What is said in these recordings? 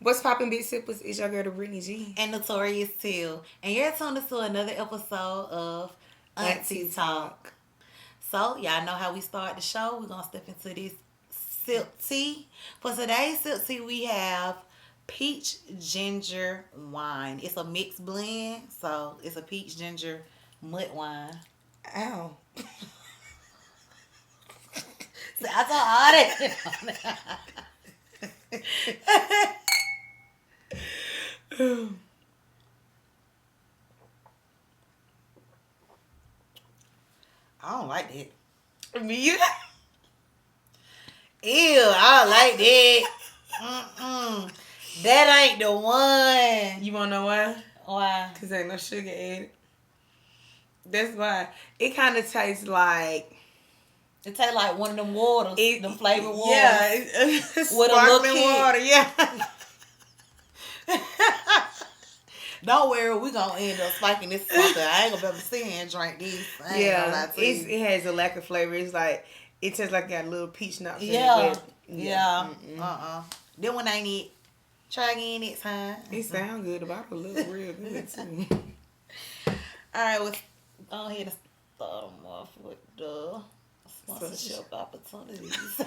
What's poppin', big sippers? It's your girl, the Brittany G. And Notorious too. And you're tuned to another episode of Auntie Auntie Talk. Talk. So, y'all know how we start the show. We're going to step into this silk tea. For today's silk tea, we have peach ginger wine. It's a mixed blend, so it's a peach ginger mud wine. Ow. So I told all that. I don't like that. Me? Ew, I don't like that. Mm-mm. That ain't the one. You wanna know why? Why? Because ain't no sugar in it. That's why. It kind of tastes like... It tastes like one of them waters, them flavored waters. Yeah. With a little Sparkling kick. water, yeah. Don't worry, we gonna end up spiking this sucker. I ain't gonna be able to sit here and drink these. I ain't gonna lie to you. It has a lack of flavor. It's like, it tastes like it got a little peach nuts in Yeah. it. Yeah. That one ain't it. Try again next time. It sounds good. The bottle looks real good too. Alright, let's go ahead and start them off with the sponsorship opportunities.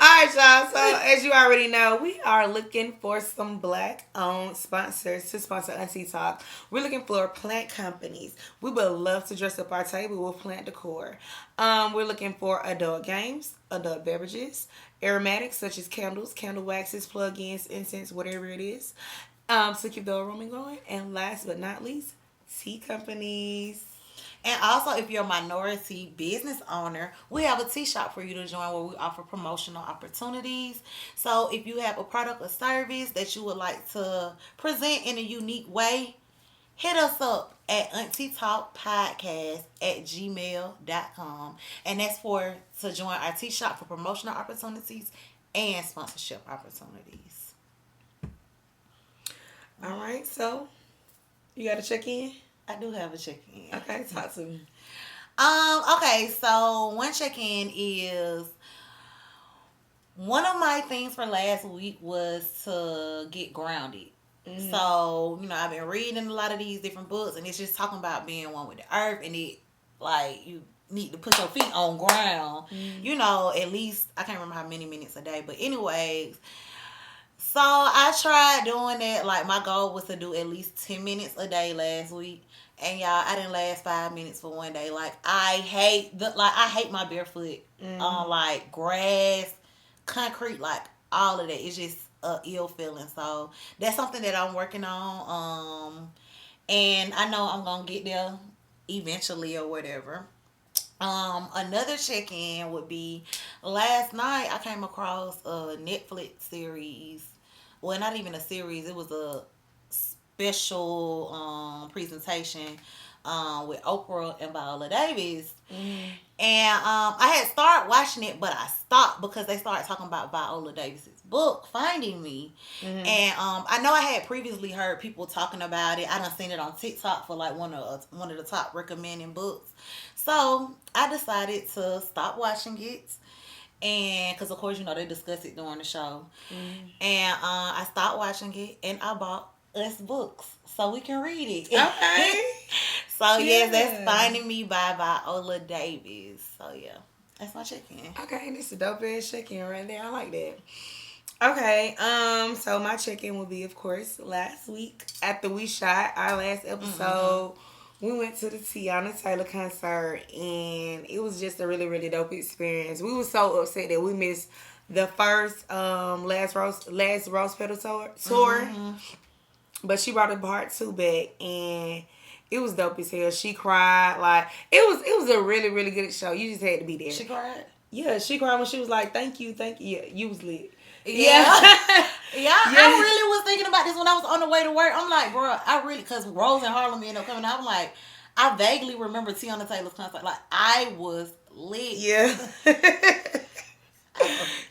Alright, y'all. So, as you already know, we are looking for some black-owned sponsors to sponsor Auntie Talk. We're looking for plant companies. We would love to dress up our table with plant decor. We're looking for adult games, adult beverages, aromatics such as candles, candle waxes, plug-ins, incense, whatever it is, to keep the aroma going. And last but not least, tea companies. And also, if you're a minority business owner, we have a tea shop for you to join where we offer promotional opportunities. So if you have a product or service that you would like to present in a unique way, hit us up at auntie.talkpodcast@gmail.com. And that's to join our tea shop for promotional opportunities and sponsorship opportunities. All right, so you got to check in? I do have a check-in. Okay, talk to me. Okay, so one check-in is one of my things for last week was to get grounded. Mm-hmm. So, I've been reading a lot of these different books, and it's just talking about being one with the earth, and it, like, you need to put your feet on ground, at least, I can't remember how many minutes a day, but anyways, so I tried doing that. Like, my goal was to do at least 10 minutes a day last week. And y'all, I didn't last 5 minutes for one day. Like, I hate my barefoot on like grass, concrete, like all of that. It's just a ill feeling. So that's something that I'm working on. And I know I'm gonna get there eventually or whatever. Another check-in would be last night I came across a Netflix series. Well, not even a series. It was a special presentation with Oprah and Viola Davis. Mm-hmm. And I had started watching it, but I stopped because they started talking about Viola Davis's book, Finding Me. Mm-hmm. And I know I had previously heard people talking about it. I done seen it on TikTok for like one of the top recommending books. So I decided to stop watching it. And because of course they discuss it during the show. Mm-hmm. And I stopped watching it and I bought us books so we can read it. Okay. So yes, that's Finding Me by Viola Davis. So yeah, that's my check-in. Okay, this is a dope ass check-in right there. I like that. Okay, so my check-in will be, of course, last week after we shot our last episode. Mm-hmm. We went to the Tiana Taylor concert, and it was just a really, really dope experience. We were so upset that we missed the first last Rose Petal tour. Mm-hmm. But she brought a part 2 back, and it was dope as hell. She cried. Like, it was a really, really good show. You just had to be there. She cried? Yeah, she cried when she was like, thank you. Yeah, you was lit. Yeah. I really was thinking about this when I was on the way to work. I'm like, bro, because Rose and Harlem ended up coming out. I'm like, I vaguely remember Tiana Taylor's concert. Like, I was lit. Yeah.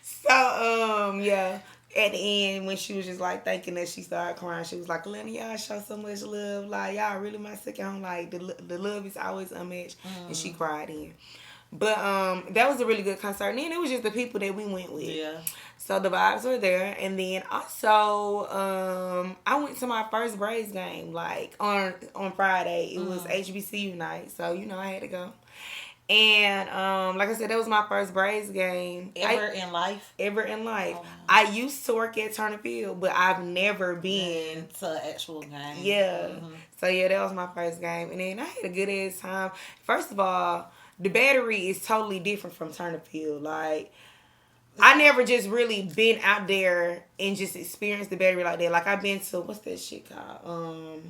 So, yeah. At the end, when she was just like thanking us, she started crying. She was like, Elena, y'all show so much love. Like, y'all really my second home. Like, the love is always unmatched. And she cried in. But that was a really good concert. And then it was just the people that we went with. Yeah. So the vibes were there. And then also, I went to my first Braves game, like, on Friday. It was HBCU night. So, I had to go. And like I said, that was my first Braves game. Ever in life? Ever in life. Oh. I used to work at Turner Field, but I've never been to an actual game. Yeah. So yeah, that was my first game. And then I had a good ass time. First of all, the Battery is totally different from Turner Field. Like, I never just really been out there and just experienced the Battery like that. Like, I've been to, what's that shit called?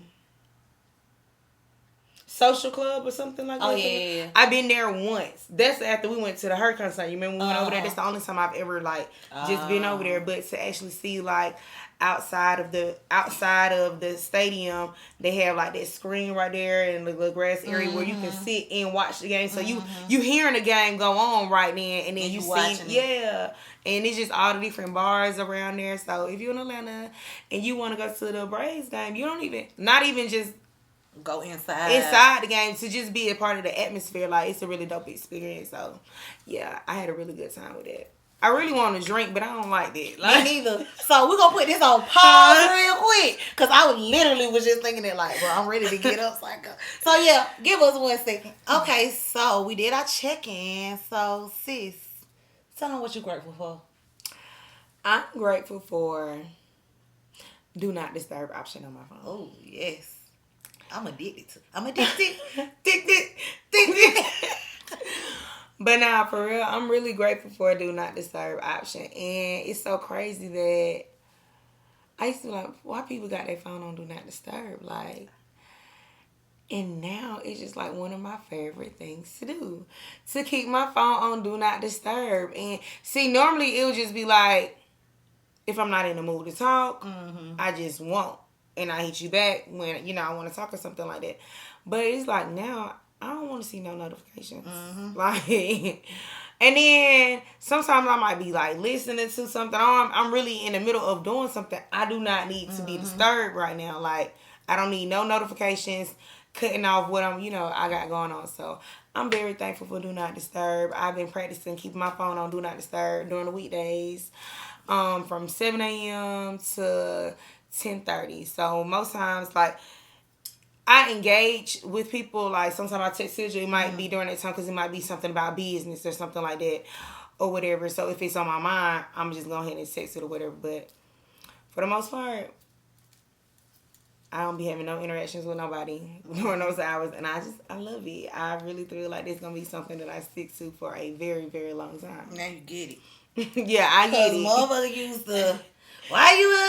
Social Club or something like that. Oh, yeah. I've been there once. That's after we went to the Her concert. You remember we went over there? That's the only time I've ever, like, just been over there. But to actually see, like, outside of the stadium, they have, like, that screen right there in the little grass area where you can sit and watch the game. So you hearing the game go on right then, and then you see, it. And it's just all the different bars around there. So if you're in Atlanta and you want to go to the Braves game, you don't even, not even just go inside the game, to just be a part of the atmosphere. Like, it's a really dope experience. So yeah, I had a really good time with that. I really want to drink, but I don't like that. Like, me neither. So we're gonna put this on pause real quick, because I was just thinking that, like, bro, I'm ready to get up. So yeah, give us 1 second. Okay, so we did our check-in. So sis, tell them what you're grateful for. I'm grateful for do not disturb option on my phone. Oh yes. I'm addicted. But nah, for real, I'm really grateful for a do not disturb option. And it's so crazy that I used to be like, why people got their phone on do not disturb? Like, and now it's just like one of my favorite things to do, to keep my phone on do not disturb. And see, normally it would just be like, if I'm not in the mood to talk, I just won't. And I hit you back when, I want to talk or something like that. But it's like now, I don't want to see no notifications. Like, and then sometimes I might be like listening to something. I'm really in the middle of doing something. I do not need to be disturbed right now. Like, I don't need no notifications cutting off what I got going on. So I'm very thankful for do not disturb. I've been practicing keeping my phone on do not disturb during the weekdays, from 7 a.m. to 10:30. So most times, like, I engage with people. Like, sometimes I text Sidra, it might be during that time because it might be something about business or something like that or whatever. So if it's on my mind, I'm just going ahead and text it or whatever. But for the most part, I don't be having no interactions with nobody during those hours. And I love it. I really feel like it's going to be something that I stick to for a very, very long time. Now you get it. Yeah, I get it. Motherfucker used to, why you up?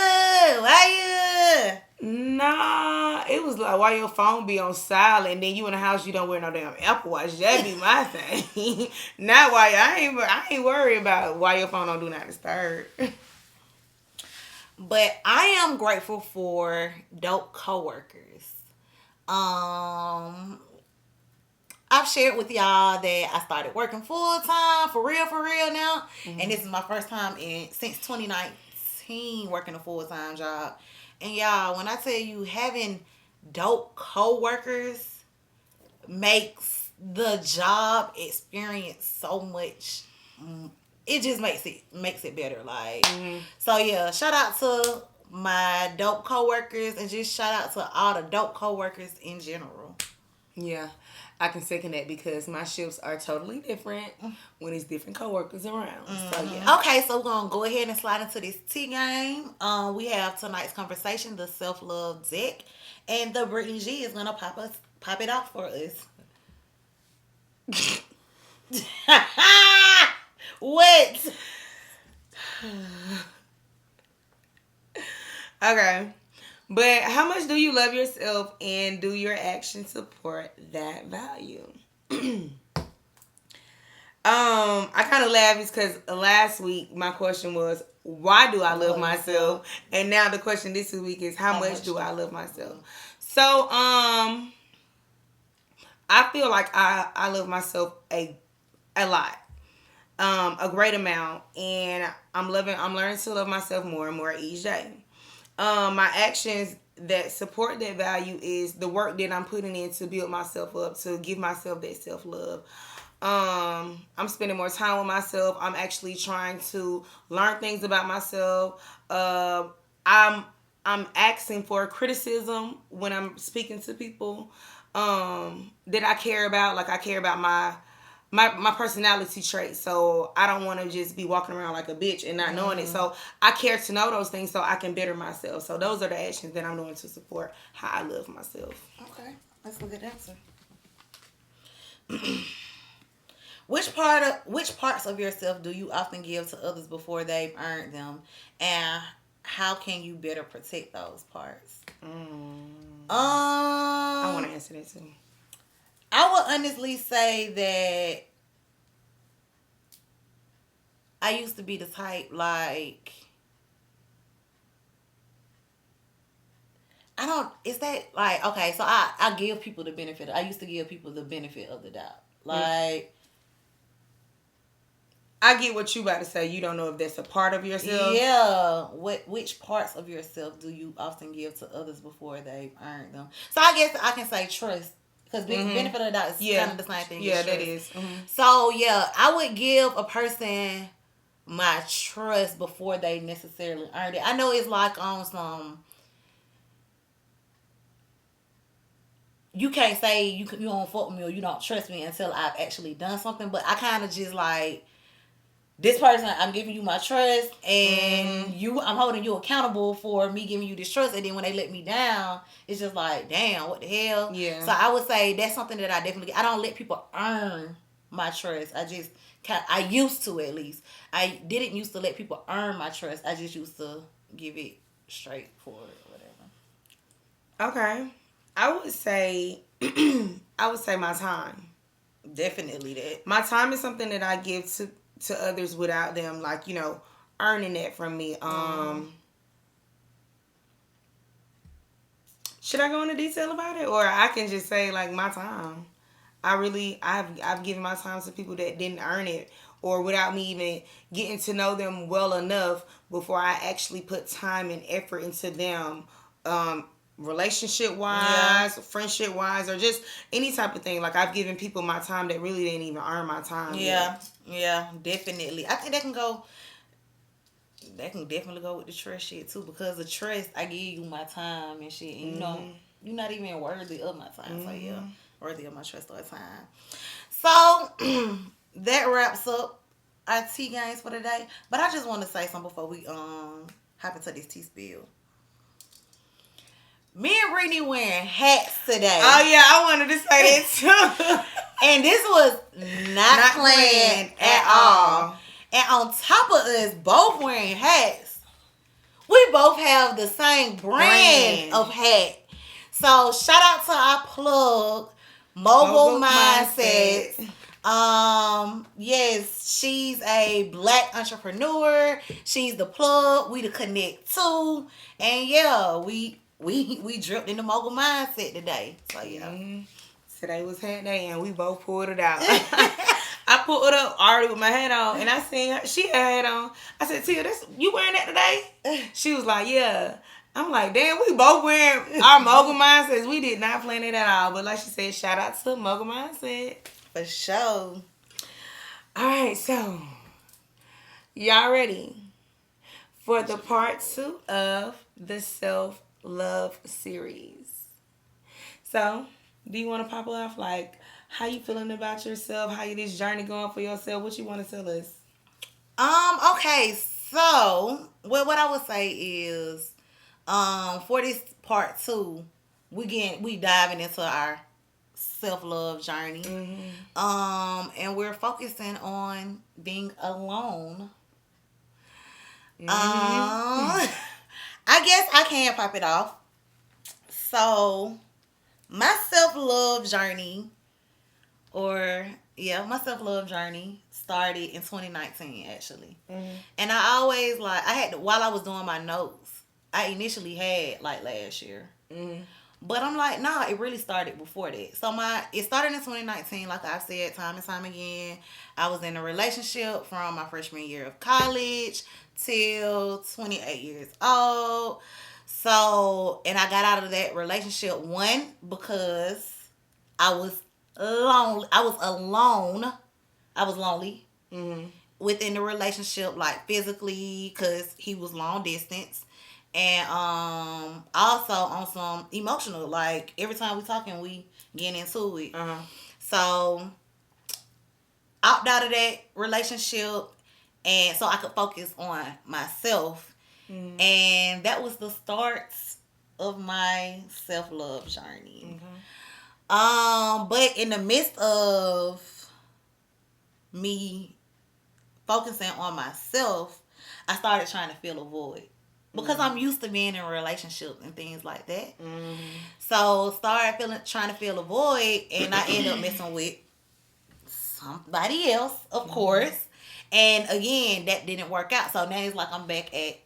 Nah, it was like, why your phone be on silent and then you in the house, you don't wear no damn Apple Watch. That'd be my thing. Not why I ain't worried about why your phone don't do not disturb. But I am grateful for dope coworkers. I've shared with y'all that I started working full time for real now, and this is my first time since 2019 working a full time job. And y'all, when I tell you having dope coworkers makes the job experience so much, it just makes it better. Like, so yeah, shout out to my dope coworkers, and just shout out to all the dope coworkers in general. Yeah, I can second that because my shifts are totally different when it's different coworkers around. So yeah. Okay, so we're gonna go ahead and slide into this tea game. We have tonight's conversation, the self-love deck, and the Brittany G is gonna pop it off for us. What? Okay. But how much do you love yourself, and do your actions support that value? I kind of laugh because last week my question was, why do I love myself? And now the question this week is, how much do I love myself? So, I feel like I love myself a lot. A great amount, and I'm learning to love myself more and more each day. My actions that support that value is the work that I'm putting in to build myself up, to give myself that self-love. I'm spending more time with myself. I'm actually trying to learn things about myself. I'm asking for criticism when I'm speaking to people that I care about. Like I care about my personality traits. So I don't want to just be walking around like a bitch and not knowing it. So I care to know those things so I can better myself. So those are the actions that I'm doing to support how I love myself. Okay, that's a good answer. Which parts of yourself do you often give to others before they've earned them, and how can you better protect those parts? I want to answer that too. I would honestly say that I used to be the type like I don't. Is that like okay? So I give people the benefit. I used to give people the benefit of the doubt. Like I get what you about to say. You don't know if that's a part of yourself. yeah. Which parts of yourself do you often give to others before they've earned them? So I guess I can say trust. Because benefit of the doubt is kind of the same thing. Yeah, that is. So yeah, I would give a person my trust before they necessarily earned it. I know it's like on some. You can't say you don't fuck with me or you don't trust me until I've actually done something. But I kind of just like this person, I'm giving you my trust, and I'm holding you accountable for me giving you this trust. And then when they let me down, it's just like, damn, what the hell? Yeah. So I would say that's something that I don't let people earn my trust. I used to at least. I didn't used to let people earn my trust. I just used to give it straightforward or whatever. Okay. I would say my time. Definitely that. My time is something that I give to others without them like, earning that from me. Should I go into detail about it, or I can just say like my time? I've given my time to people that didn't earn it, or without me even getting to know them well enough before I actually put time and effort into them. Relationship wise, friendship wise, or just any type of thing. Like I've given people my time that really didn't even earn my time. Yeah, definitely. I think that can definitely go with the trust shit too, because the trust, I give you my time and shit, and you're not even worthy of my time. So yeah, worthy of my trust or time. So that wraps up our tea games for today. But I just want to say something before we hop into this tea spill. Me and Brittany wearing hats today. Oh yeah, I wanted to say that too. And this was not planned at all. And on top of us both wearing hats, we both have the same brand of hat. So shout out to our plug, Mogul Mindset. Yes, she's a Black entrepreneur. She's the plug. We the connect too. And yeah, we dripped in the Mogul Mindset today. So yeah. Today was hat day and we both pulled it out. I pulled it up already with my hat on, and I seen her, she had a hat on. I said, Tia, you wearing that today? She was like, yeah. I'm like, damn, we both wearing our Mogul Mindsets. We did not plan it at all. But like she said, shout out to Mogul Mindset. For sure. All right, so y'all ready for the part 2 of the self-love series? So, do you want to pop off like how you feeling about yourself? How you this journey going for yourself? What you want to tell us? Okay, so what I would say is, for this part 2, we diving into our self-love journey. And we're focusing on being alone. I guess I can pop it off. So my self-love journey started in 2019 actually. And I always while I was doing my notes, I initially had like last year. But I'm like, nah, it really started before that. So it started in 2019, like I've said time and time again. I was in a relationship from my freshman year of college till 28 years old. So, and I got out of that relationship, one, because I was alone I was lonely within the relationship, like physically, because he was long distance. And also on some emotional, like every time we talking, we get into it. So opt out of that relationship, and so I could focus on myself. And that was the start of my self-love journey. But in the midst of me focusing on myself, I started trying to fill a void. Because I'm used to being in a relationship and things like that. So started trying to fill a void, and I ended up messing with somebody else, of course. And again, that didn't work out. So now it's like I'm back at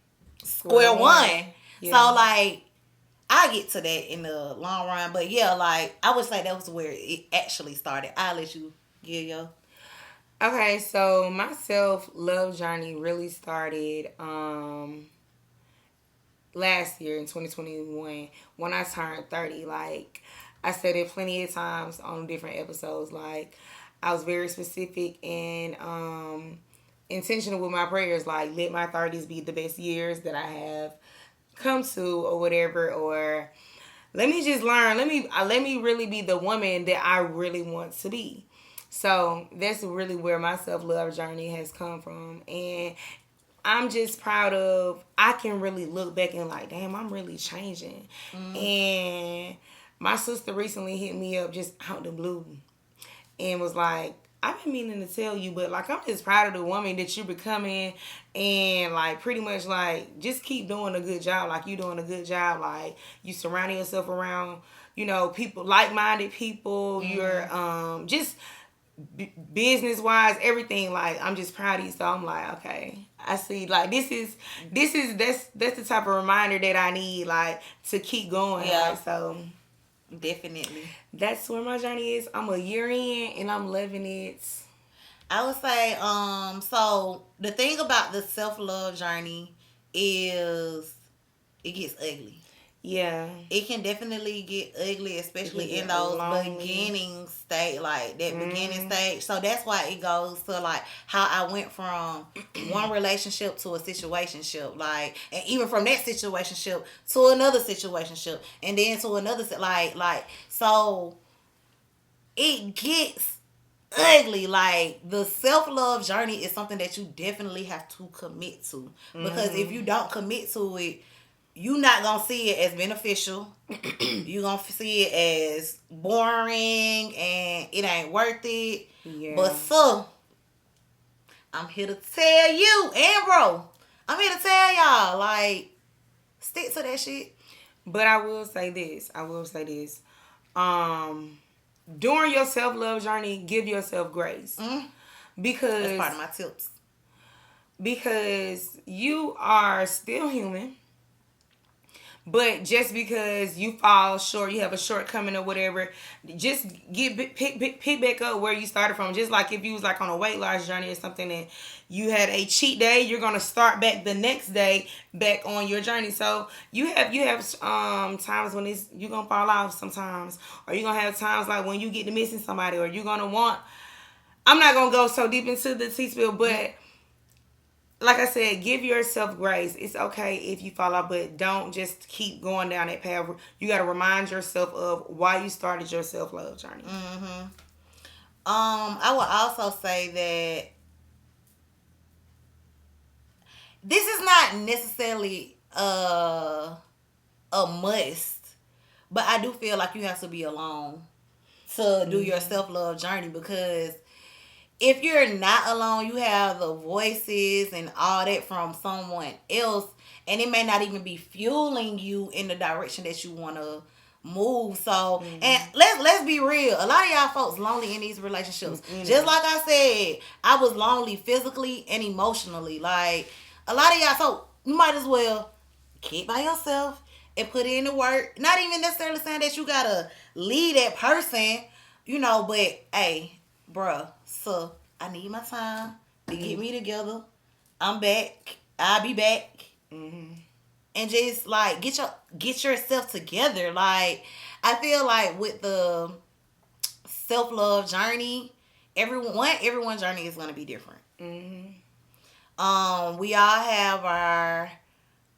square one. Yeah. So like I get to that in the long run. But yeah, like I would say that was where it actually started. I'll let you give your. Okay, so my self-love journey really started last year in 2021 when I turned 30. Like I said it plenty of times on different episodes. Like I was very specific and intentional with my prayers. Like let my 30s be the best years that I have come to or whatever. Or let me just learn. Let me really be the woman that I really want to be. So that's really where my self-love journey has come from. And I'm just proud of, I can really look back and like, damn, I'm really changing. And my sister recently hit me up just out the blue and was like, I've been meaning to tell you, but like, I'm just proud of the woman that you're becoming, and like, pretty much like, just keep doing a good job. Like, you doing a good job. Like, you surrounding yourself around, you know, people, like-minded people. You're just business wise, everything. Like, I'm just proud of you. So I'm like, okay, I see. Like, that's the type of reminder that I need, like, to keep going. Yeah. Like, so Definitely. that's where my journey is. I'm a year in and I'm loving it. I would say, so the thing about the self-love journey is it gets ugly. Yeah. It can definitely get ugly, especially in those beginning stage, like that beginning stage. So that's why it goes to like how I went from one relationship to a situationship, like, and even from that situationship to another situationship, and then to another, like, so it gets ugly. Like, the self-love journey is something that you definitely have to commit to, because if you don't commit to it, you're not going to see it as beneficial. You're going to see it as boring and it ain't worth it. Yeah. But so, I'm here to tell you, and bro, I'm here to tell y'all, like, stick to that shit. But I will say this. During your self-love journey, give yourself grace. Because that's part of my tips. Because you are still human. But just because you fall short, you have a shortcoming or whatever, just pick back up where you started from. Just like if you was like on a weight loss journey or something and you had a cheat day, you're gonna start back the next day back on your journey. So you have times when you're gonna fall off sometimes, or you're gonna have times like when you get to missing somebody, or you're gonna want. I'm not gonna go so deep into the tea spill, but. Like I said, give yourself grace. It's okay if you fall off, but don't just keep going down that path. You got to remind yourself of why you started your self-love journey. I would also say that this is not necessarily a must, but I do feel like you have to be alone to do your self-love journey, because if you're not alone, you have the voices and all that from someone else, and it may not even be fueling you in the direction that you want to move. So, and let's be real. A lot of y'all folks lonely in these relationships. Just like I said, I was lonely physically and emotionally. Like, a lot of y'all, so you might as well keep by yourself and put in the work. Not even necessarily saying that you got to lead that person, you know, but hey, bruh, so I need my time to get me together. I'm back. I'll be back. And just like get yourself together. Like, I feel like with the self-love journey, everyone's journey is gonna be different. Mm-hmm. We all have our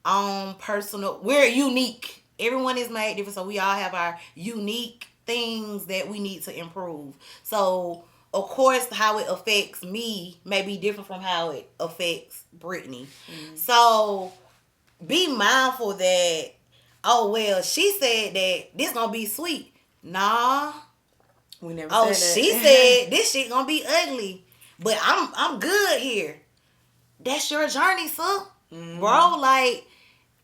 own personal. We're unique. Everyone is made different, so we all have our unique things that we need to improve. So, of course, how it affects me may be different from how it affects Brittany. Mm-hmm. So, be mindful that, oh, well, she said that this gonna be sweet. Nah. We never Oh, said that. she said this shit gonna be ugly. But I'm good here. That's your journey, sir. Mm-hmm. Bro, like,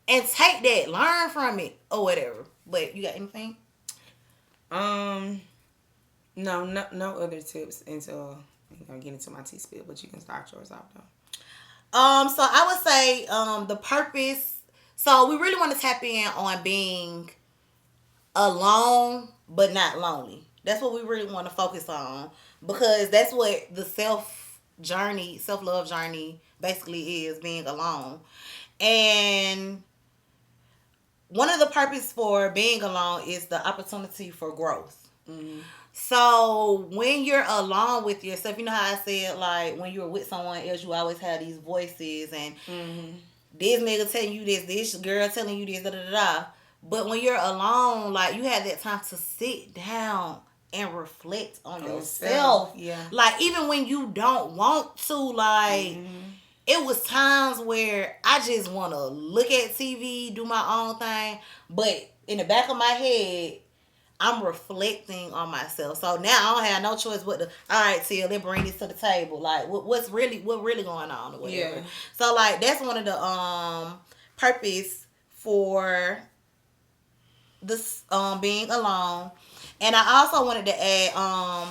and take that, learn from it, or whatever. But you got anything? No other tips until I'm gonna get into my tea spill, but you can start yours off though. So I would say, the purpose. So we really want to tap in on being alone, but not lonely. That's what we really want to focus on, because that's what the self love journey, basically is, being alone. And one of the purpose for being alone is the opportunity for growth. Mm-hmm. So when you're alone with yourself, you know how I said, like, when you're with someone else, you always have these voices, and Mm-hmm. this nigga telling you this girl telling you this, da da da. But when you're alone, like, you have that time to sit down and reflect on yourself. Yeah. Like, even when you don't want to, like, Mm-hmm. it was times where I just want to look at TV, do my own thing, but in the back of my head, I'm reflecting on myself. So now I don't have no choice but to, all right, Tia, let's bring this to the table. Like, what really going on or whatever. Yeah. So, like, that's one of the purpose for this being alone. And I also wanted to add,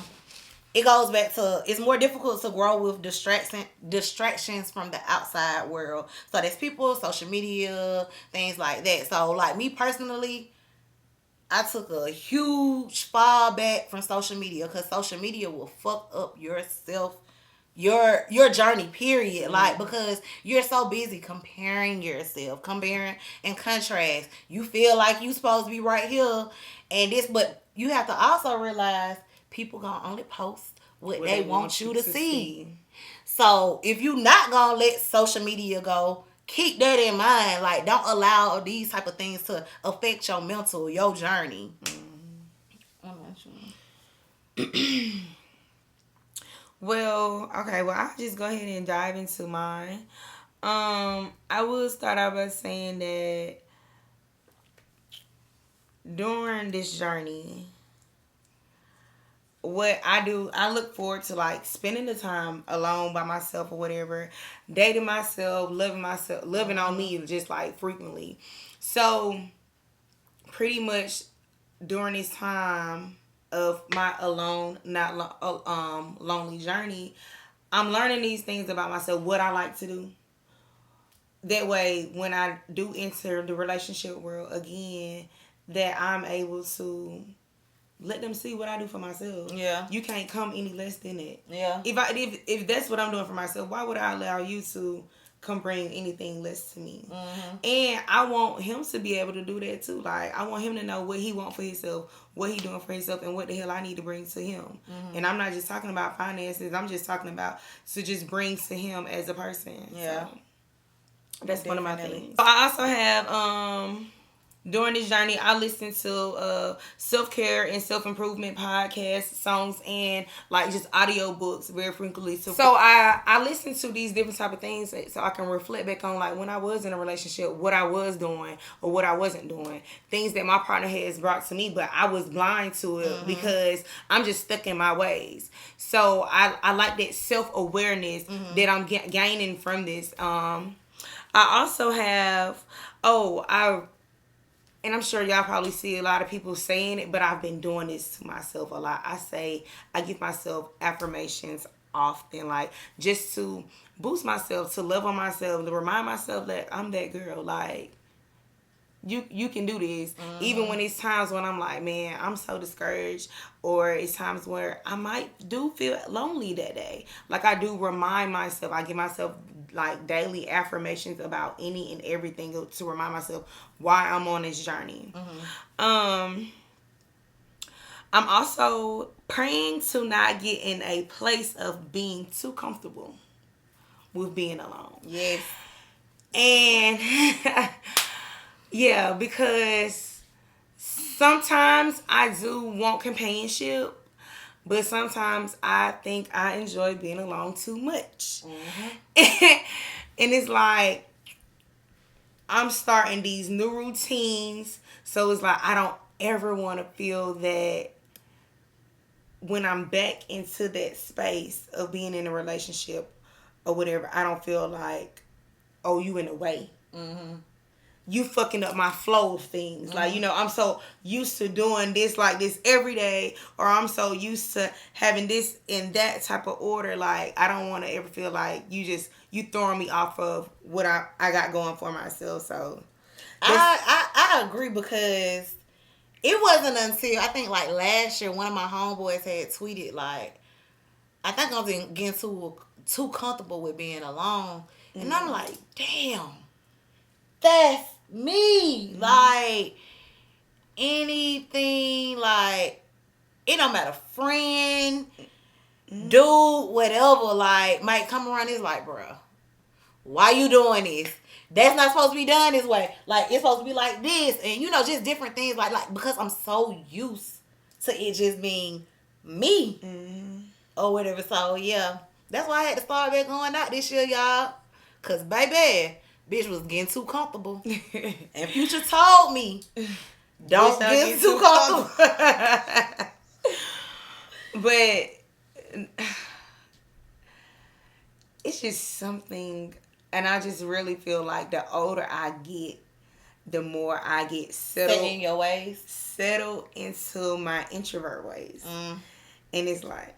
it goes back to, it's more difficult to grow with distractions from the outside world. So there's people, social media, things like that. So, like, me personally, I took a huge fall back from social media, because social media will fuck up yourself, your journey, period. Mm-hmm. Like, because you're so busy comparing yourself, comparing and contrast. You feel like you supposed to be right here and this, but you have to also realize people gonna only post what they want you to see. So if you not gonna let social media go, keep that in mind. Like, don't allow these type of things to affect your mental, your journey. Mm-hmm. Well, I'll just go ahead and dive into mine. I will start out by saying that during this journey, what I do, I look forward to, like, spending the time alone by myself or whatever, dating myself, loving on me, just, like, frequently. So pretty much during this time of my alone, lonely journey, I'm learning these things about myself, what I like to do. That way, when I do enter the relationship world again, that I'm able to let them see what I do for myself. Yeah. You can't come any less than it. Yeah. If that's what I'm doing for myself, why would I allow you to come bring anything less to me? Mm-hmm. And I want him to be able to do that too. Like, I want him to know what he wants for himself, what he doing for himself, and what the hell I need to bring to him. Mm-hmm. And I'm not just talking about finances. I'm just talking about to just bring to him as a person. Yeah. So that's one of my things. So I also have during this journey, I listen to self-care and self-improvement podcasts, songs, and, like, just audio books very frequently. So I listen to these different type of things so I can reflect back on, like, when I was in a relationship, what I was doing or what I wasn't doing. Things that my partner has brought to me, but I was blind to it because I'm just stuck in my ways. So I like that self-awareness that I'm gaining from this. I also have, and I'm sure y'all probably see a lot of people saying it, but I've been doing this to myself a lot. I give myself affirmations often, like, just to boost myself, to love on myself, to remind myself that I'm that girl. Like, you can do this. Even when it's times when I'm like, man, I'm so discouraged, or it's times where I might do feel lonely that day. Like, I do remind myself, I give myself, like, daily affirmations about any and everything to remind myself why I'm on this journey. I'm also praying to not get in a place of being too comfortable with being alone. Yes. And yeah, because sometimes I do want companionship, but sometimes I think I enjoy being alone too much. And it's like I'm starting these new routines, so it's like I don't ever want to feel that when I'm back into that space of being in a relationship or whatever, I don't feel like, oh, you in the way. You fucking up my flow of things. Like, I'm so used to doing this like this every day, or I'm so used to having this in that type of order. Like, I don't want to ever feel like you throwing me off of what I got going for myself. So I agree, because it wasn't until I think like last year one of my homeboys had tweeted like, I think I was getting too comfortable with being alone, and I'm like, damn, that's me. Like, anything, like, it don't matter, friend, dude, whatever, like, might come around, it's like, bruh, why you doing this? That's not supposed to be done this way. Like, it's supposed to be like this. And, just different things. Like because I'm so used to it just being me. Or whatever. So, yeah. That's why I had to start back going out this year, y'all. Because, baby, bitch was getting too comfortable. And Future told me, don't get too comfortable. But it's just something, and I just really feel like the older I get, the more I get settled in your ways, settled into my introvert ways. And it's like,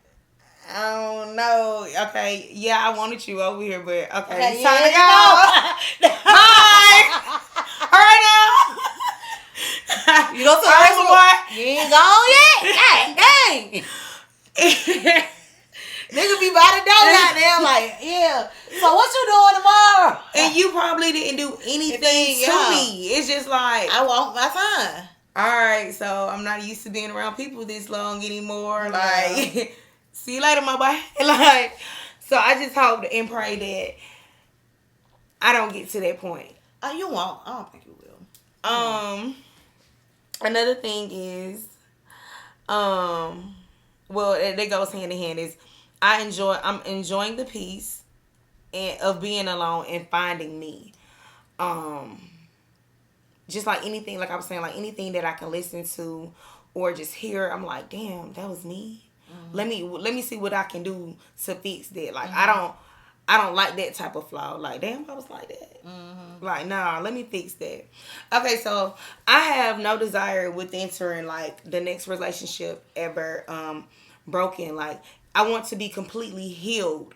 I don't know. Okay, yeah, I wanted you over here, but okay, it's time to go. Bye. All right now. You go to the rest boy. You ain't gone yet. Dang. Nigga be by the door out there like, yeah. So what you doing tomorrow? And you probably didn't do anything to me. It's just like, I want my time. All right, so I'm not used to being around people this long anymore. Like, see you later, my boy. Like, so I just hope and pray that I don't get to that point. You won't. I don't think you will. Another thing is, well, that goes hand in hand, is I'm enjoying the peace of being alone and finding me. Just like anything, like I was saying, like anything that I can listen to or just hear, I'm like, damn, that was me. Let me see what I can do to fix that. Like, I don't like that type of flaw. Like, damn, I was like that. Like, nah, let me fix that. Okay, so I have no desire with entering like the next relationship ever broken. Like, I want to be completely healed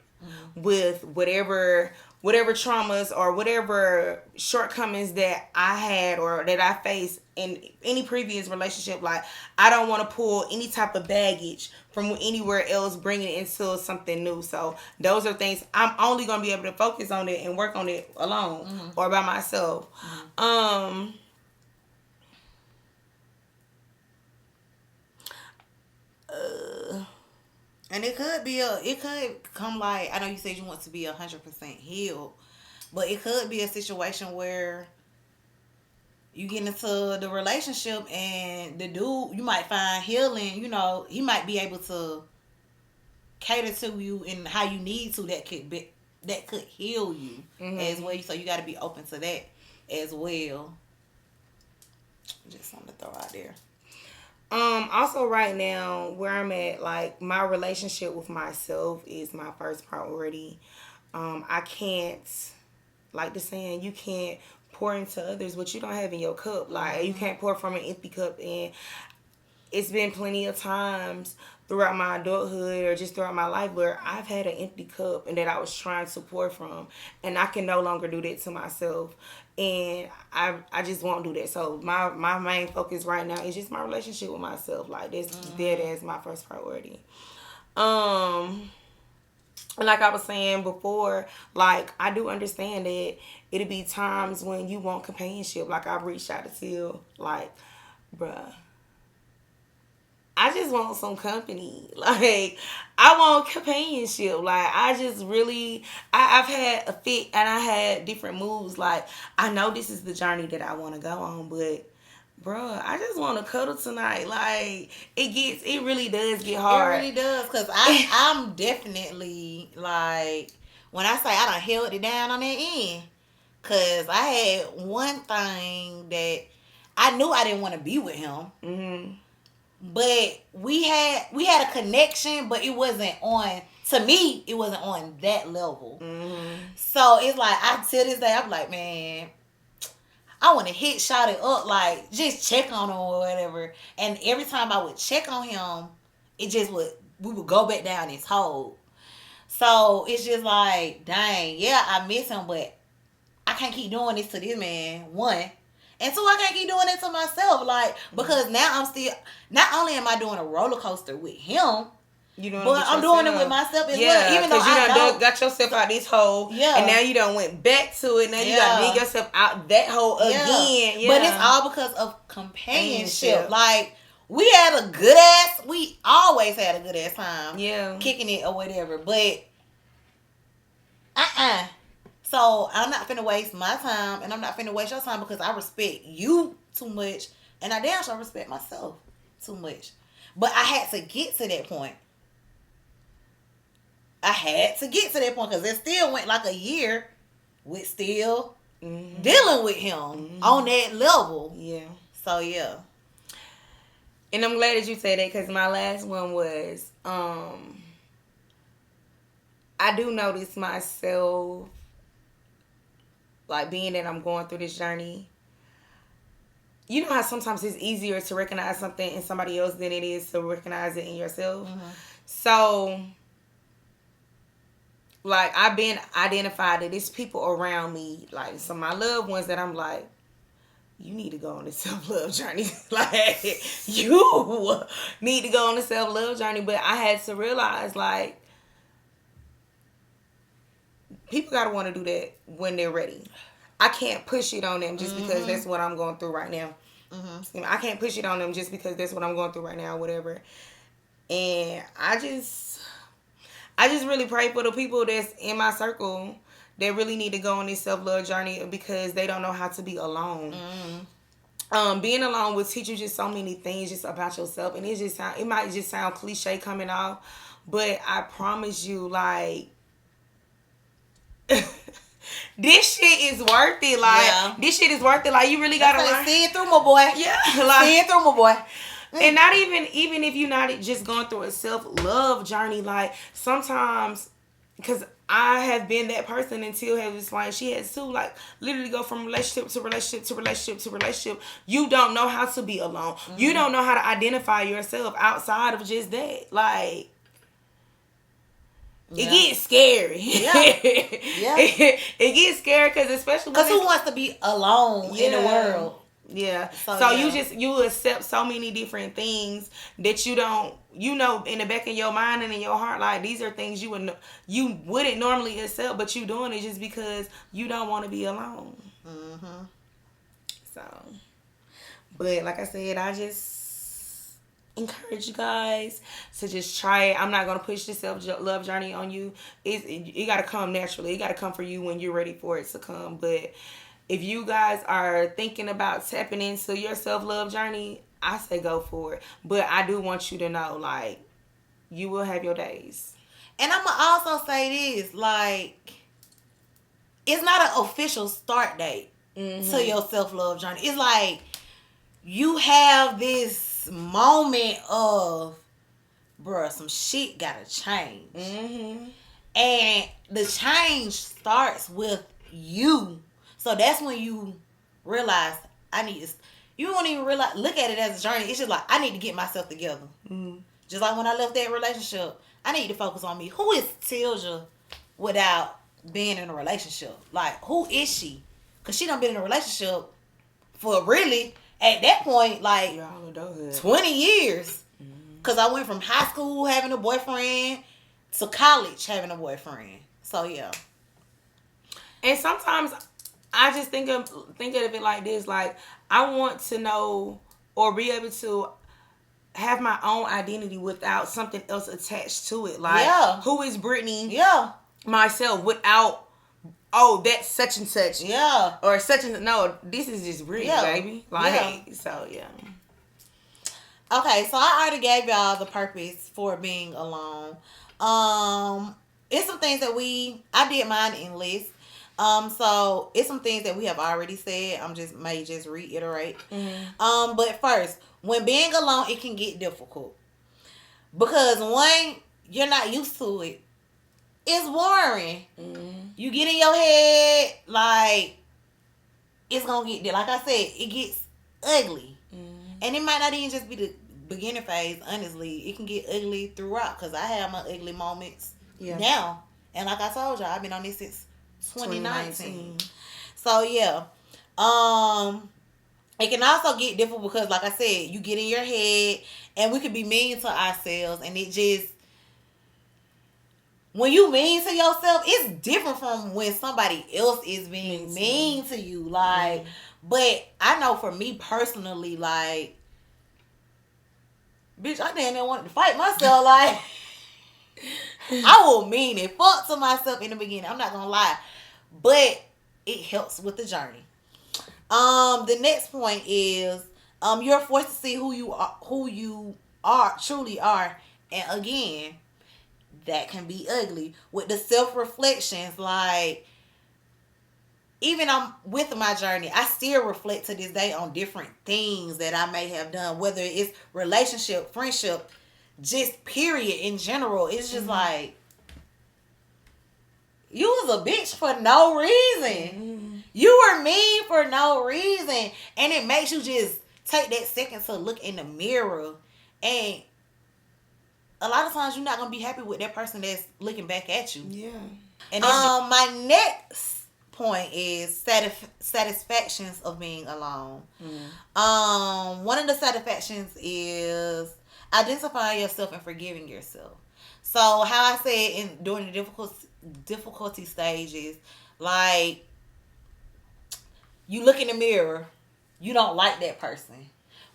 with whatever traumas or whatever shortcomings that I had or that I faced in any previous relationship. Like, I don't want to pull any type of baggage from anywhere else, bringing it into something new. So those are things I'm only going to be able to focus on it and work on it alone or by myself. And it could come like, I know you said you want to be 100% healed, but it could be a situation where you get into the relationship and the dude, you might find healing, he might be able to cater to you in how you need to, that could heal you as well. So you got to be open to that as well. Just something to throw out there. Also right now, where I'm at, like, my relationship with myself is my first priority. I can't, like the saying, you can't pour into others what you don't have in your cup. Like, you can't pour from an empty cup. And it's been plenty of times throughout my adulthood or just throughout my life where I've had an empty cup and that I was trying to pour from, and I can no longer do that to myself. And I just won't do that. So my main focus right now is just my relationship with myself. Like, that's dead as my first priority. And like I was saying before, like, I do understand that it'll be times when you want companionship. Like, I've reached out to Till, like, bruh, I just want some company. Like, I want companionship. Like, I just really, I've had a fit and I had different moves. Like, I know this is the journey that I want to go on, but bruh, I just want to cuddle tonight. Like, it really does get hard. It really does, because I'm definitely, like, when I say I done held it down on that end, because I had one thing that I knew I didn't want to be with him. Mm-hmm. But we had a connection, but it wasn't on, to me, it wasn't on that level. Mm-hmm. So it's like, to this day, I'm like, man, I want to shot it up, like, just check on him or whatever. And every time I would check on him, we would go back down this hole. So it's just like, dang, yeah, I miss him, but I can't keep doing this to this man, one. And two, I can't keep doing it to myself. Like, because now I'm still, not only am I doing a roller coaster with him, but I'm doing it with myself as well. Even though you done got yourself out this hole, and now you done went back to it. Now you got to dig yourself out that hole again. Yeah. But it's all because of companionship. Like, we always had a good ass time. Yeah. Kicking it or whatever. But, So, I'm not finna waste my time, and I'm not finna waste your time, because I respect you too much, and I damn sure respect myself too much. But I had to get to that point. Because it still went like a year with still dealing with him on that level. Yeah. So, yeah. And I'm glad that you said that, because my last one was, I do notice myself, like, being that I'm going through this journey. You know how sometimes it's easier to recognize something in somebody else than it is to recognize it in yourself? Mm-hmm. So, like, I've been identified that there's people around me, like, some of my loved ones, that I'm like, you need to go on this self-love journey. Like, you need to go on the self-love journey. But I had to realize, like, people got to want to do that when they're ready. I can't push it on them just because that's what I'm going through right now. Mm-hmm. I can't push it on them just because that's what I'm going through right now or whatever. And I just really pray for the people that's in my circle that really need to go on this self-love journey, because they don't know how to be alone. Being alone will teach you just so many things just about yourself. And it might just sound cliche coming off, but I promise you, like, this shit is worth it. Like, this shit is worth it. Like, you really gotta learn. See it through, my boy. Yeah, like, see it through, my boy. And not even if you're not just going through a self-love journey, like, sometimes, because I have been that person until has explained, she has to, like, literally go from relationship to relationship to relationship to relationship. You don't know how to be alone. You don't know how to identify yourself outside of just that. Like, it gets scary. It gets scary, because especially because who wants to be alone in the world? Yeah. So you accept so many different things that you don't, in the back of your mind and in your heart, like, these are things you wouldn't normally accept, but you doing it just because you don't want to be alone. Mm-hmm. So, but like I said, I just encourage you guys to just try it. I'm not going to push this self-love journey on you. It got to come naturally. It got to come for you when you're ready for it to come. But if you guys are thinking about tapping into your self-love journey, I say go for it. But I do want you to know, like, you will have your days. And I'm going to also say this, like, it's not an official start date to your self-love journey. It's like, you have this moment of, bruh, some shit gotta change. And the change starts with you. So that's when you realize, you won't even realize, look at it as a journey. It's just like, I need to get myself together. Just like when I left that relationship, I need to focus on me. Who is Tilja without being in a relationship? Like, who is she? Because she done been in a relationship for really, at that point, like, 20 years. Because I went from high school having a boyfriend to college having a boyfriend. So, yeah. And sometimes I just think of it like this. Like, I want to know or be able to have my own identity without something else attached to it. Like, who is Brittany? Yeah. Myself without, oh, that's such and such. Yeah. Or such and, no, this is just Brittany, baby. Like, so, yeah. Okay, so I already gave y'all the purpose for being alone. It's some things that I did mine in list. So it's some things that we have already said. May just reiterate. Mm-hmm. But first, when being alone, it can get difficult because one, you're not used to it. It's boring. Mm-hmm. You get in your head like it's gonna get there. Like I said, it gets ugly, and it might not even just be the beginning phase. Honestly, it can get ugly throughout because I have my ugly moments now. And like I told y'all, I've been on this since 2019. So yeah, it can also get difficult because, like I said, you get in your head, and we could be mean to ourselves, and it just, when you mean to yourself, it's different from when somebody else is being mean to you. Like, but I know for me personally, like, bitch, I damn near wanted to fight myself. Like, I will mean it. Fuck to myself in the beginning. I'm not gonna lie. But it helps with the journey. The next point is you're forced to see who you are truly are. And again, that can be ugly. With the self-reflections, like, even I'm with my journey, I still reflect to this day on different things that I may have done, whether it's relationship, friendship, just period in general. It's just like, you was a bitch for no reason. You were mean for no reason. And it makes you just take that second to look in the mirror. And a lot of times you're not going to be happy with that person that's looking back at you. Yeah. And my next point is satisfactions of being alone. One of the satisfactions is identifying yourself and forgiving yourself. So how I said during the difficulty stages, like, you look in the mirror, you don't like that person,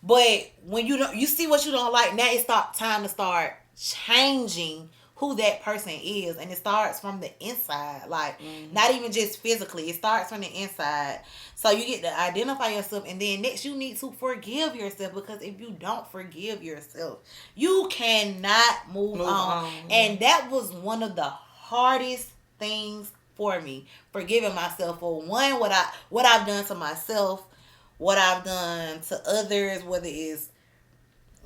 but when you see what you don't like, now it's time to start changing who that person is, and it starts from the inside, like, not even just physically, it starts from the inside. So you get to identify yourself, and then next you need to forgive yourself, because if you don't forgive yourself, you cannot move on. And that was one of the hardest things for me, forgiving myself for one, what I've done to myself, what I've done to others, whether it's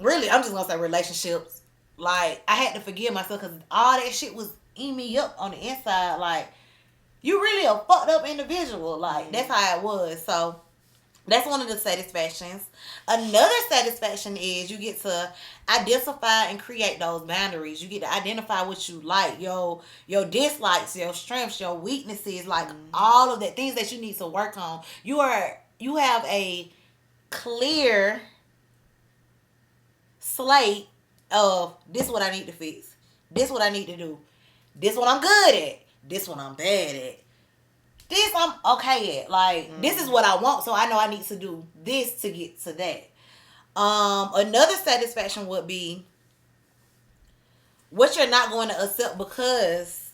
really, I'm just gonna say relationships. Like, I had to forgive myself because all that shit was eating me up on the inside. Like, you really a fucked up individual. Like, that's how it was. So that's one of the satisfactions. Another satisfaction is you get to identify and create those boundaries. You get to identify what you like, your dislikes, your strengths, your weaknesses, like all of that, things that you need to work on. You have a clear slate of, this what I need to fix, this what I need to do, this what I'm good at, this what I'm bad at, this I'm okay at. Like, this is what I want, so I know I need to do this to get to that. Another satisfaction would be what you're not going to accept because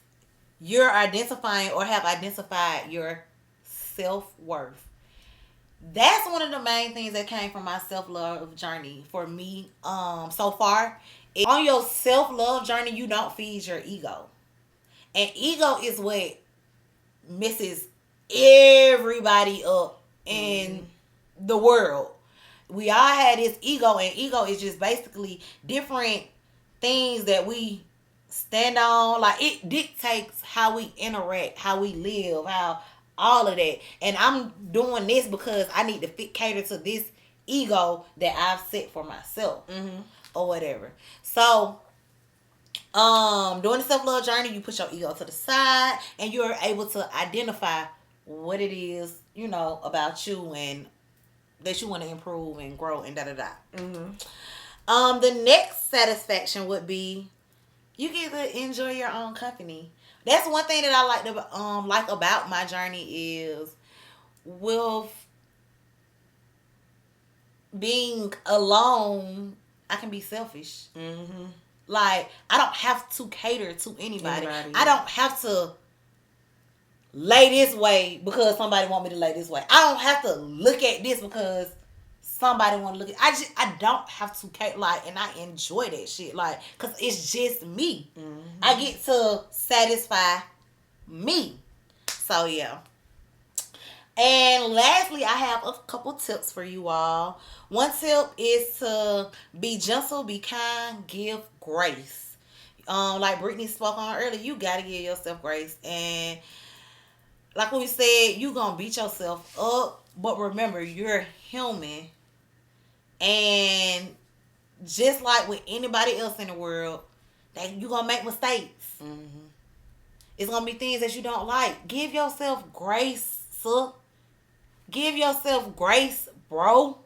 you're identifying or have identified your self-worth. That's one of the main things that came from my self-love journey for me so far. On your self-love journey, you don't feed your ego. And ego is what messes everybody up in the world. We all had this ego, and ego is just basically different things that we stand on. Like, it dictates how we interact, how we live, how all of that. And I'm doing this because I need to cater to this ego that I've set for myself, or whatever. So during the self-love journey, you put your ego to the side, and you're able to identify what it is, about you, and that you want to improve and grow, and the next satisfaction would be you get to enjoy your own company. That's one thing that I like about my journey is, with being alone, I can be selfish. Mm-hmm. Like, I don't have to cater to anybody. Anybody, I don't have to lay this way because somebody want me to lay this way. I don't have to look at this because somebody want to look at. I don't have to cater, like, and I enjoy that shit, like, cause it's just me. Mm-hmm. I get to satisfy me. So yeah. And lastly, I have a couple tips for you all. One tip is to be gentle, be kind, give grace. Like Brittany spoke on earlier, you gotta give yourself grace. And like we said, you gonna beat yourself up, but remember, you're human. And just like with anybody else in the world, that you gonna make mistakes. Mm-hmm. It's gonna be things that you don't like. Give yourself grace, sir. Give yourself grace, bro.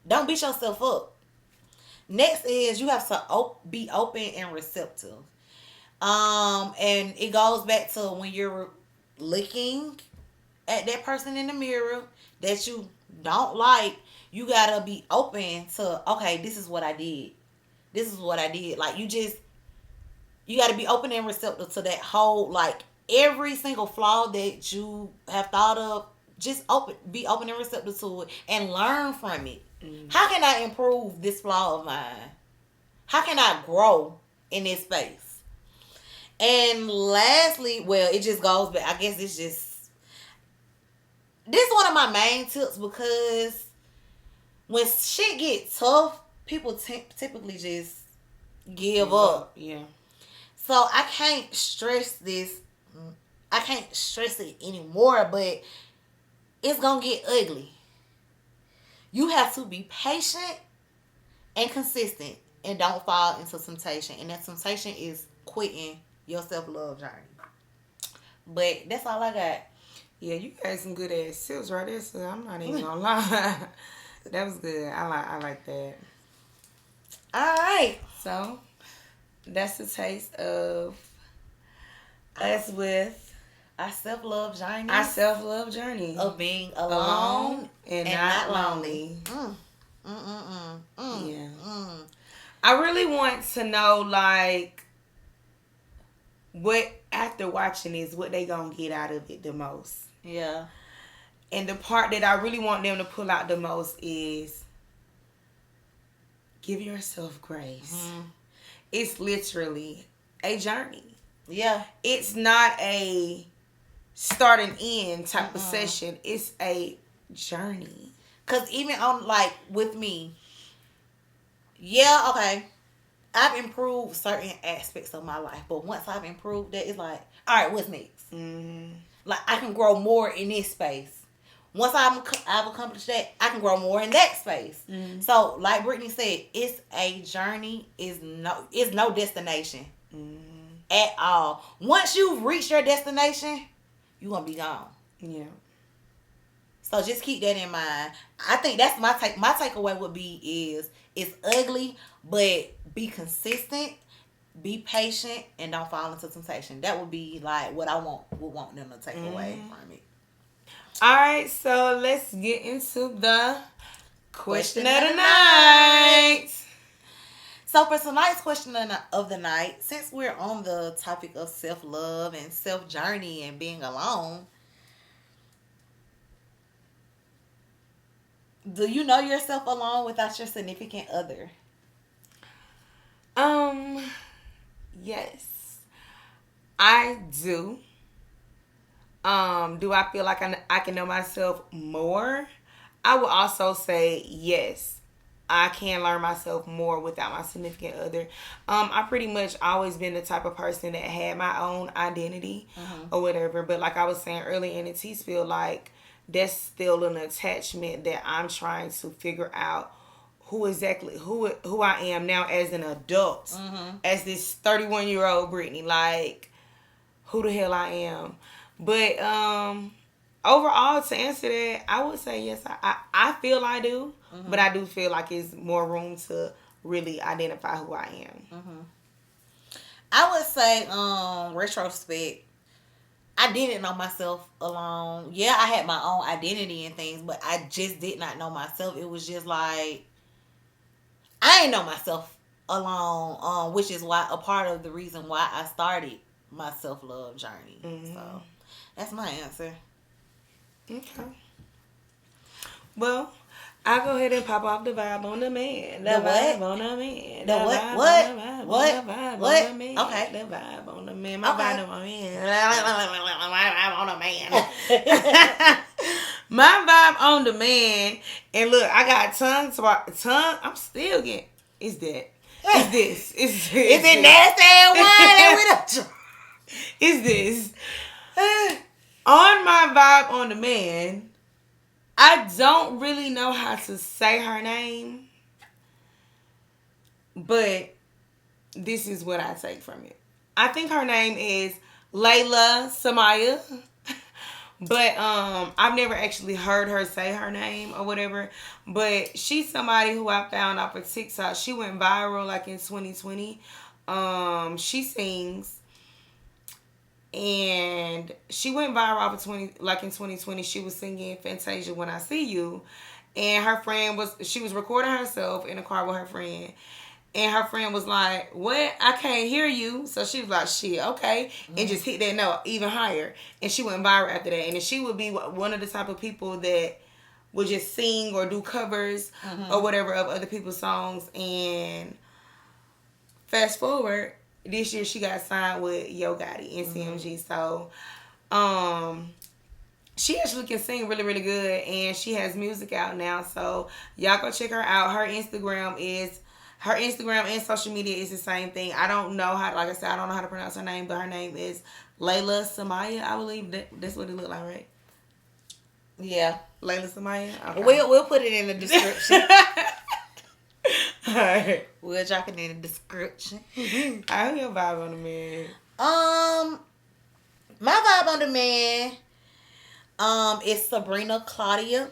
Don't beat yourself up. Next is you have to be open and receptive. And it goes back to when you're looking at that person in the mirror that you don't like, you gotta be open to, okay, this is what I did. This is what I did. Like, you gotta be open and receptive to that whole, like, every single flaw that you have thought of. Just be open and receptive to it and learn from it. Mm-hmm. How can I improve this flaw of mine? How can I grow in this space? And lastly, well, it just goes back. I guess this one of my main tips, because when shit gets tough, people typically just give up. Yeah. So I can't stress this. I can't stress it anymore, but it's gonna get ugly. You have to be patient and consistent and don't fall into temptation. And that temptation is quitting your self-love journey. But that's all I got. Yeah, you got some good ass tips right there, so I'm not even gonna lie. That was good. I like that. All right. So that's a taste of us with our self-love journey. Our self-love journey of being alone and not lonely. Yeah. I really want to know, like, what, after watching this, what they gonna get out of it the most. Yeah. And the part that I really want them to pull out the most is give yourself grace. Mm-hmm. It's literally a journey. Yeah. It's not a start and end type of session. It's a journey. Because even on, like, with me, yeah, okay, I've improved certain aspects of my life. But once I've improved that, it's like, all right, what's next? Mm-hmm. Like, I can grow more in this space. Once I've accomplished that, I can grow more in that space. Mm-hmm. So, like Brittany said, it's a journey. It's no destination at all. Once you've reached your destination, you're going to be gone. Yeah. So just keep that in mind. I think that's my takeaway would be is it's ugly, but be consistent, be patient, and don't fall into temptation. That would be like what I would want them to take away from it. All right, so let's get into the question of the night. So for tonight's question of the night, since we're on the topic of self-love and self-journey and being alone, do you know yourself alone without your significant other? Yes, I do. Do I feel like I can know myself more? I would also say yes. I can learn myself more without my significant other. I pretty much always been the type of person that had my own identity or whatever. But like I was saying earlier in the tea spill, like that's still an attachment that I'm trying to figure out who I am now as an adult, as this 31-year-old Brittany. Like, who the hell I am. But overall, to answer that, I would say yes. I feel I do, but I do feel like it's more room to really identify who I am. I would say, retrospect, I didn't know myself alone. Yeah, I had my own identity and things, but I just did not know myself. It was just like, I ain't know myself alone, which is why a part of the reason why I started my self-love journey. Mm-hmm. So that's my answer. Okay. Well, I'll go ahead and pop off the vibe on the man. The what? Vibe on the man. The what? Vibe What? on the vibe What? On the vibe What? On the man. Okay. The vibe on the man. My Okay. vibe on the man. My vibe on the man. My vibe on the man. And look, I got tongue. I'm still getting. It's that. It's this. It's this. Is it nasty wine with a... It's this. On my vibe on the man, I don't really know how to say her name, but this is what I take from it. I think her name is Layla Samaya, but I've never actually heard her say her name or whatever. But she's somebody who I found off of TikTok. She went viral like in 2020. She sings. And she went viral in 2020. She was singing Fantasia When I See You. And her friend she was recording herself in a car with her friend. And her friend was like, "What? I can't hear you." So she was like, "Shit, okay." And just hit that note even higher. And she went viral after that. And then she would be one of the type of people that would just sing or do covers or whatever of other people's songs. And fast forward, this year she got signed with Yo Gotti and CMG. So, she actually can sing really, really good, and she has music out now. So y'all go check her out. Her Instagram and social media is the same thing. I don't know how, like I said, I don't know how to pronounce her name, but her name is Layla Samaya. I believe that's what it looked like, right? Yeah, Layla Samaya. Okay. We'll put it in the description. Alright. We'll drop it in the description. I hear vibe on the man. My vibe on the man, is Sabrina Claudio,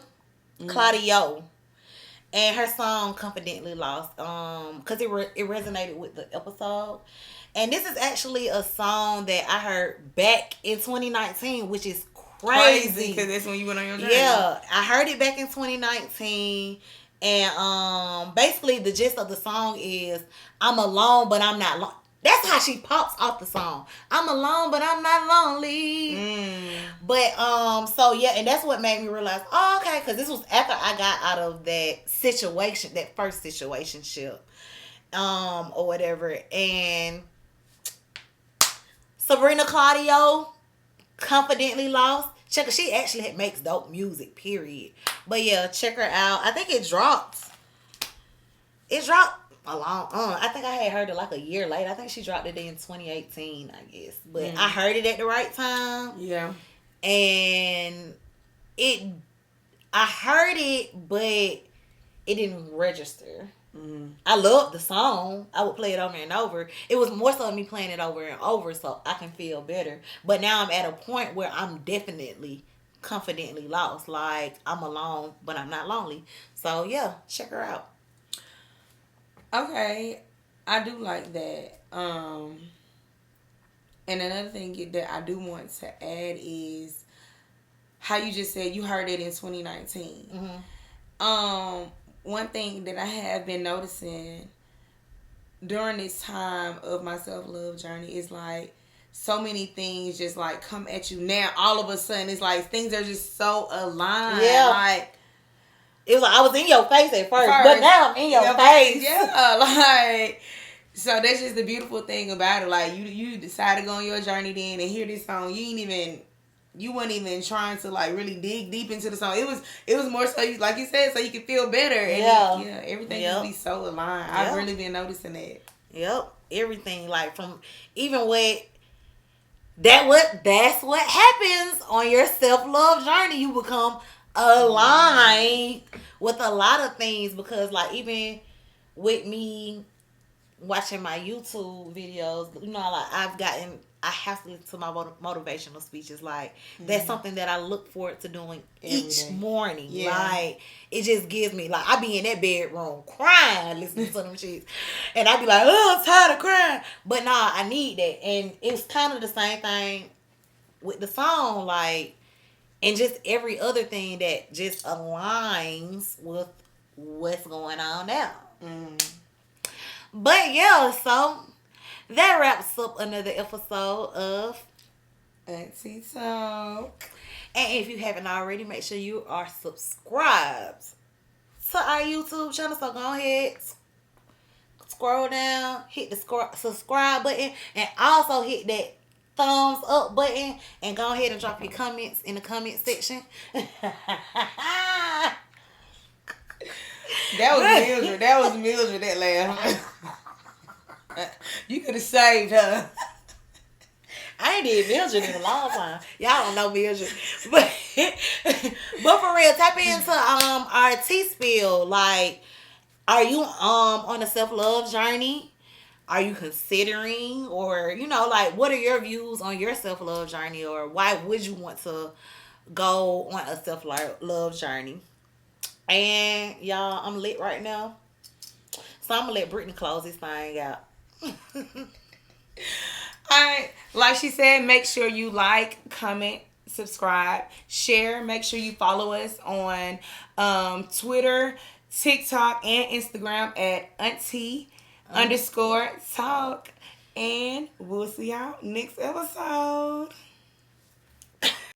and her song "Confidently Lost." Cause it resonated with the episode, and this is actually a song that I heard back in 2019, which is crazy. Because that's when you went on your journey. Yeah, I heard it back in 2019. And basically the gist of the song is I'm alone but I'm not that's how she pops off the song. I'm alone but I'm not lonely. But so yeah, and that's what made me realize, oh, okay, because this was after I got out of that situation, that first situationship, or whatever. And Sabrina Claudio, Confidently Lost. Check her. She actually makes dope music, period. But yeah, check her out. I think it dropped. It dropped a long. I think I had heard it like a year later. I think she dropped it in 2018, I guess. But I heard it at the right time. Yeah. And I heard it, but it didn't register. I loved the song. I would play it over and over. It was more so me playing it over and over so I can feel better. But now I'm at a point where I'm definitely confidently lost. Like, I'm alone, but I'm not lonely. So, yeah, check her out. Okay. I do like that. And another thing that I do want to add is how you just said you heard it in 2019. One thing that I have been noticing during this time of my self-love journey is like so many things just like come at you now. All of a sudden, it's like things are just so aligned. Yeah. Like, it was like I was in your face at first, but now I'm in your face. Yeah, like, so that's just the beautiful thing about it. Like, you decide to go on your journey then and hear this song. You weren't even trying to like really dig deep into the song. It was more so, like you said, so you could feel better. And everything just be so aligned. I've really been noticing that. Yep, everything, like from even that's what happens on your self-love journey. You become aligned with a lot of things, because like even with me watching my YouTube videos, you know, like I have to listen to my motivational speeches. Like, that's something that I look forward to doing each morning. Yeah. Like, it just gives me, like, I be in that bedroom crying listening to them shits. And I be like, oh, I'm tired of crying. But nah, I need that. And it's kind of the same thing with the song, like, and just every other thing that just aligns with what's going on now. But yeah, so that wraps up another episode of AunTEA Talk. And if you haven't already, make sure you are subscribed to our YouTube channel. So go ahead, scroll down, hit the subscribe button, and also hit that thumbs up button. And go ahead and drop your comments in the comment section. That was Mildred. That laugh. You could have saved her. I ain't did Mildred in a long time. Y'all don't know Mildred. But for real, tap into our tea spill. Like, are you on a self-love journey? Are you considering, or like, what are your views on your self-love journey, or why would you want to go on a self-love journey? And y'all, I'm lit right now. So I'm gonna let Brittany close this thing out. Alright, like she said, make sure you like, comment, subscribe, share. Make sure you follow us on Twitter, TikTok, and Instagram at AunTEA_talk. And we'll see y'all next episode.